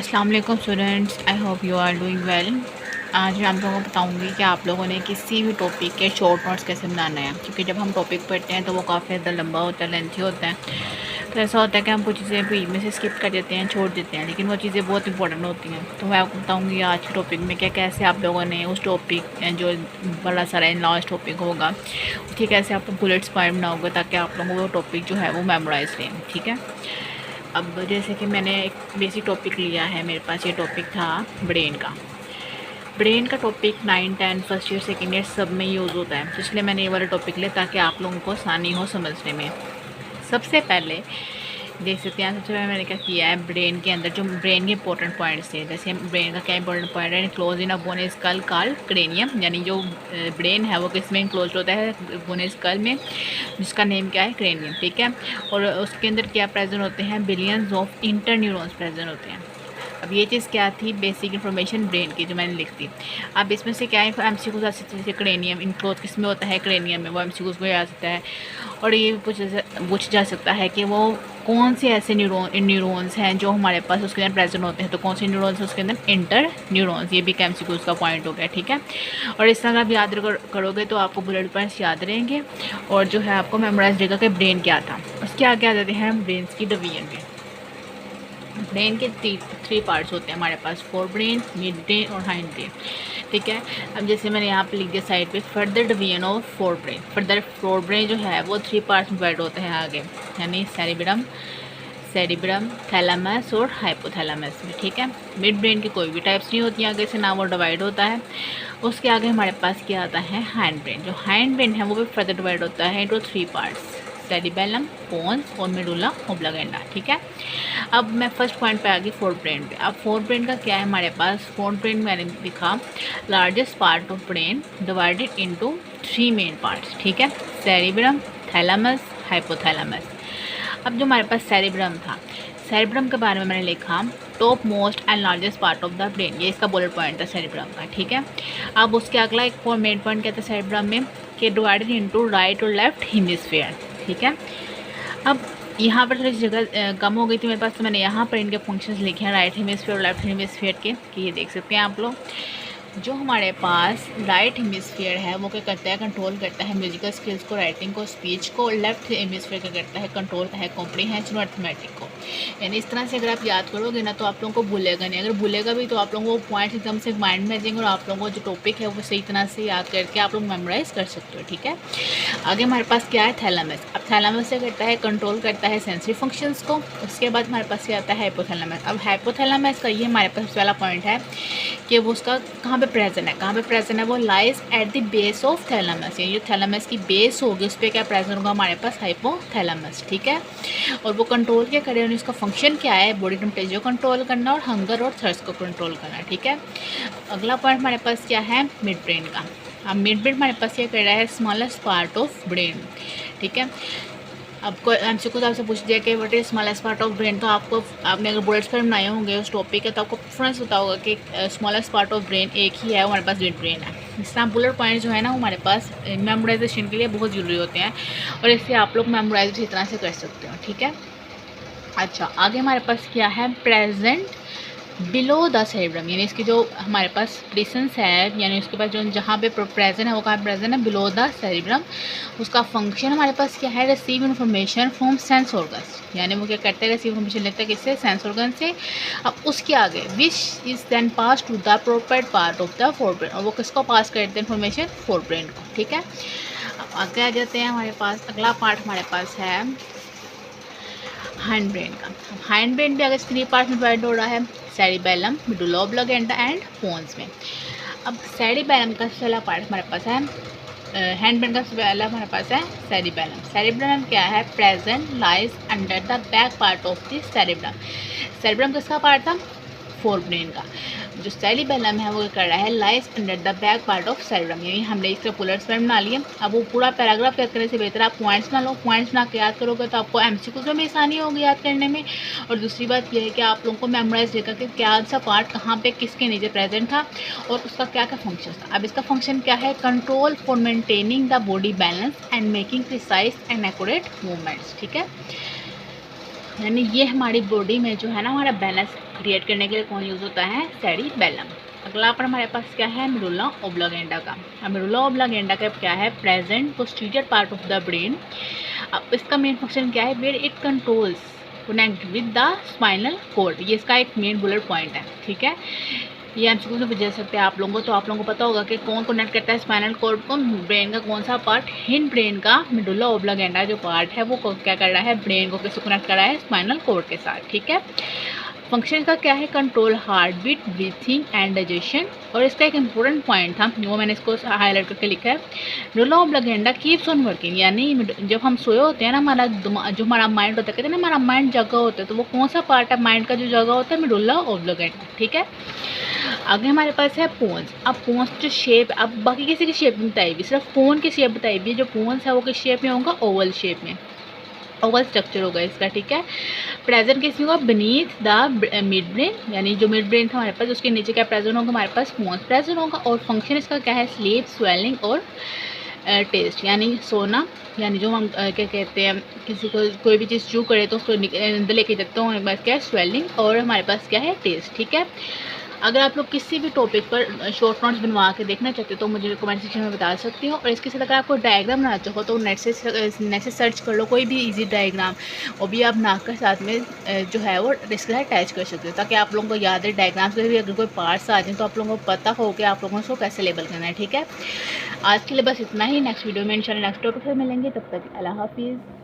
अस्सलाम वालेकुम students, I hope you are doing well. आज मैं आप लोगों को बताऊंगी कि आप लोगों ने किसी भी टॉपिक के शॉर्ट नोट्स कैसे बनाना है, क्योंकि जब हम टॉपिक पढ़ते हैं तो वो काफ़ी ज़्यादा लंबा होता है, लेंथी होता है। तो ऐसा होता है कि हम कुछ चीज़ें बीच में से स्किप कर देते हैं, छोड़ देते हैं, लेकिन वो चीज़ें बहुत इंपॉर्टेंट होती हैं। तो मैं आपको बताऊँगी आज के टॉपिक में क्या कैसे आप लोगों ने उस टॉपिक जो बड़ा सारा लास्ट टॉपिक होगा उसके कैसे आप बुलेट्स पॉइंट बनाओगे, ताकि आप लोगों को वो टॉपिक जो है वो मेमोराइज लें। ठीक है। अब जैसे कि मैंने एक बेसिक टॉपिक लिया है, मेरे पास ये टॉपिक था ब्रेन का topic 9, 10 first year second year सब में यूज़ होता है, तो इसलिए मैंने ये वाला टॉपिक लिया ताकि आप लोगों को आसानी हो समझने में। सबसे पहले देख सकते हैं, सबसे पहले मैंने क्या किया है, ब्रेन के अंदर जो ब्रेन के इंपॉर्टेंट पॉइंट्स थे, जैसे ब्रेन का क्या इंपॉर्टेंट पॉइंट है, close in a bone school called cranium, यानी जो ब्रेन है वो किस में इंक्लोज होता है, बोन स्कल में, जिसका नेम क्या है, क्रेनियम। ठीक है। और उसके अंदर क्या प्रेजेंट होते हैं, बिलियंस ऑफ इंटरन्यूरॉन्स प्रेजेंट होते हैं। अब ये चीज़ क्या थी, बेसिक इन्फॉर्मेशन ब्रेन की जो मैंने लिख दी। अब इसमें से क्या है, एमसीक्यूज आ सकते हैं, जैसे क्रेनियम इंक्लोज किस में होता है, क्रेनियम में, वो एमसीक्यूज को आ सकता है। और ये पूछ जा सकता है कि वो कौन से ऐसे न्यूरॉन्स हैं जो हमारे पास उसके अंदर प्रेजेंट होते हैं, तो कौन से न्यूरॉन्स हैं उसके अंदर, इंटर न्यूरॉन्स। ये भी एमसीक्यूज का पॉइंट हो गया। ठीक है। और इस तरह आप याद करोगे तो आपको बुलेट पॉइंट्स याद रहेंगे, और जो है आपको मेमोराइज रहेगा कि ब्रेन क्या था। उसके आगे आ जाते हैं ब्रेन की डिवीजन में। ब्रेन के थ्री पार्ट्स होते हैं हमारे पास, फोर ब्रेन, मिड ब्रेन और हाइंड ब्रेन। ठीक है। अब जैसे मैंने यहाँ पे लिख दिया साइड पे, further division of fore brain. Further fore brain जो है वो थ्री पार्ट्स में डिवाइड होते हैं आगे, यानी सेरिब्रम, थैलेमस और हाइपोथैलेमस में। ठीक है। मिड ब्रेन की कोई भी टाइप्स नहीं होती आगे से, ना वो डिवाइड होता है। उसके आगे हमारे पास क्या आता है, हैंड ब्रेन। जो हैंड ब्रेन है वो भी फर्दर डिवाइड होता है into three parts, cerebellum, pons और मेडुला ओब्लागेंडा। ठीक है। अब मैं फर्स्ट पॉइंट पे आ गई, फोर ब्रेन पे। अब फोर ब्रेन का क्या है हमारे पास, फोर ब्रेन मैंने लिखा, largest part of brain divided into three main parts. ठीक है। Cerebrum, thalamus, hypothalamus. अब जो हमारे पास सेरिब्रम था, सेरिब्रम के बारे में मैंने लिखा, top most and largest part of the brain, ये इसका बुलेट पॉइंट था सेरिब्रम का। ठीक है। अब उसके अगला एक फोर मेन पॉइंट क्या था सेरिब्रम में, कि डिवाइडेड इनटू राइट और लेफ्ट हेमिस्फीयर। ठीक है। अब यहाँ पर थोड़ी सी जगह कम हो गई थी मेरे पास, तो मैंने यहाँ पर इनके फंक्शंस लिखे हैं, राइट हेमिस्फीयर और लेफ्ट हेमिस्फीयर के, कि ये देख सकते हैं आप लोग। जो हमारे पास राइट हेमिस्फीयर है वो क्या करता है, कंट्रोल करता है म्यूजिकल स्किल्स को, राइटिंग को, स्पीच को। और लेफ्ट हेमिस्फीयर क्या करता है, कंट्रोल करता है कॉम्प्रीहेंशन और अर्थमेटिक को। यानी इस तरह से अगर आप याद करोगे ना तो आप लोगों को भूलेगा नहीं, अगर भूलेगा भी तो आप लोगों को पॉइंट्स एकदम से माइंड में आ जाएंगे, और आप लोगों को जो टॉपिक है वो सही तरह से याद करके आप लोग मेमोराइज कर सकते हो। ठीक है। आगे हमारे पास क्या है, थैलेमस। अब थैलेमस से करता है, कंट्रोल करता है सेंसरी फंक्शंस को। उसके बाद हमारे पास क्या आता है, हाइपोथैलेमस। अब हाइपोथैलेमस का ये हमारे पास पहला पॉइंट है कि वो उसका कहाँ पे प्रेजेंट है, कहाँ पे प्रेजेंट है, वो lies at the base of thalamus. ये जो थैलेमस की बेस होगी उस पर क्या प्रेजेंट होगा हमारे पास, हाइपोथैलेमस। ठीक है। और वो कंट्रोल क्या करे, उसका फंक्शन क्या है, बॉडी टेम्परेचर को कंट्रोल करना और हंगर और थर्स्ट को कंट्रोल करना। ठीक है। अगला पॉइंट हमारे पास क्या है, मिड ब्रेन का। अब मिड ब्रेन हमारे पास ये कर रहा है, स्मॉलेस्ट पार्ट ऑफ ब्रेन। ठीक है। आपको एमसी कुछ आपसे पूछ दिया कि what is smallest part of brain, तो आपने अगर बुलेट्स पर बनाए होंगे उस टॉपिक है तो आपको प्रेफरेंस होता होगा कि स्मॉलेस्ट पार्ट ऑफ ब्रेन एक ही है, हमारे पास मिड ब्रेन है। इस तरह बुलेट पॉइंट जो है ना हमारे पास मेमोराइजेशन के लिए बहुत ज़रूरी होते हैं, और इससे आप लोग मेमोराइज इसी तरह से कर सकते हो। ठीक है। अच्छा, आगे हमारे पास क्या है, प्रेजेंट बिलो द सेरिब्रम, यानी इसकी जो हमारे पास डिस्टेंस है, यानी उसके पास जो जहाँ पे प्रेजेंट है वो कहाँ प्रेजेंट है, बिलो द सेरिब्रम। उसका फंक्शन हमारे पास क्या है, receive information from sense organs, यानी वो क्या करता है, रिसीव इन्फॉर्मेशन लेता है किससे, सेंस ऑर्गन से। अब उसके आगे which is then pass to the proper part of the forebrain, और वो किसको पास करते हैं इन्फॉर्मेशन, फोर ब्रेन को। ठीक है। अब आगे आ जाते हैं, हमारे पास अगला पार्ट हमारे पास है हैंड ब्रेन का। हैंड ब्रेन भी अगर थ्री पार्ट में डिवाइड हो रहा है, सेरिबेलम, मेडुला ओब्लागेंडा एंड पोन्स में। अब सेरिबेलम का पहला पार्ट हमारे पास है, हैंड ब्रेन का पहला हमारे पास है सेरिबेलम। सेरिबेलम क्या है, present lies under the back part of the cerebellum. Cerebellum किसका पार्ट था, फोर ब्रेन का। जो सेरिबेलम है वो कर रहा है, lies under the back part of cerebrum, यानी हमने इसका बुलेट्स में बना लिए। अब वो पूरा पैराग्राफ याद करने से बेहतर आप पॉइंट्स बना लो, पॉइंट्स बना के याद करोगे तो आपको एमसीक्यूज में आसानी होगी याद करने में। और दूसरी बात यह है कि आप लोगों को मेमोराइज रहेगा कि क्या सा पार्ट कहाँ पे किसके नीचे प्रेजेंट था और उसका क्या क्या फंक्शन था। अब इसका फंक्शन क्या है, control for maintaining the body balance and making precise and accurate movements. ठीक है। यानी ये हमारी बॉडी में जो है ना हमारा बैलेंस क्रिएट करने के लिए कौन यूज़ होता है, सेरिबेलम। अगला पर हमारे पास क्या है, मेडुला ओब्लांगेंडा का। अब मेडुला ओब्लांगेंडा का क्या है, present posterior part of the brain. अब इसका मेन फंक्शन क्या है, where it controls connect with the spinal cord. ये इसका एक मेन बुलेट पॉइंट है, ठीक है। ये एमसीक्यू में पूछ सकते हैं आप लोगों को। तो आप लोगों को पता होगा कि कौन कनेक्ट करता है स्पाइनल कॉर्ड को, ब्रेन का कौन सा पार्ट, हिंड ब्रेन का मेडुला ओब्लांगेंडा जो पार्ट है वो क्या कर रहा है, ब्रेन को किसको कनेक्ट कर रहा है, स्पाइनल कॉर्ड के साथ, ठीक है। फंक्शन का क्या है, control heartbeat, breathing and digestion. और इसका एक इंपॉर्टेंट पॉइंट था वो मैंने इसको हाईलाइट करके लिखा है, मेडुला ओब्लांगेंडा कीप्स ऑन वर्किंग। यानी जब हम सोए होते हैं ना, हमारा जो हमारा माइंड होता है, कहते हैं ना हमारा माइंड जगा होता है, तो वो कौन सा पार्ट है माइंड का जो जगा होता है, मेडुला ओब्लांगेंडा, ठीक है। आगे हमारे पास है पोन्स। अब पोन्स जो शेप, अब बाकी किसी की शेप बताई हुई, सिर्फ पोन की शेप बताई हुई है। जो पोन्स है वो किस शेप में होगा, ओवल शेप में, ओवल स्ट्रक्चर होगा इसका, ठीक है। प्रेजेंट किस में होगा, बीनीथ द मिड ब्रेन। यानी जो मिड ब्रेन था हमारे पास उसके नीचे क्या प्रेजेंट होगा, हमारे पास पोन्स प्रेजेंट होगा। और फंक्शन इसका क्या है, स्लीप, स्वेलिंग और टेस्ट। यानी सोना, यानी जो हम क्या कहते हैं, किसी को कोई भी चीज़ चू करे तो उसको अंदर लेके जाते हैं, हमारे पास क्या है, स्वेलिंग, और हमारे पास क्या है, टेस्ट, ठीक है। अगर आप लोग किसी भी टॉपिक पर शॉर्ट नोट्स बनवा के देखना चाहते हो तो मुझे कमेंट सेक्शन में बता सकती हो। और इसके साथ अगर आपको डायग्राम बनाना चाहो तो नेट से सर्च कर लो कोई भी इजी डायग्राम, और भी आप नाक के साथ में जो है वो इसके साथ अटैच कर सकते हो, ताकि आप लोगों को याद है डायग्राम्स के भी अगर कोई पार्ट्स आ जाए तो आप लोगों को पता हो कि आप लोगों को कैसे लेबल करना है, ठीक है। आज के लिए बस इतना ही। नेक्स्ट वीडियो में इंशाल्लाह नेक्स्ट टॉपिक से मिलेंगे, तब तक अल्लाह हाफिज़।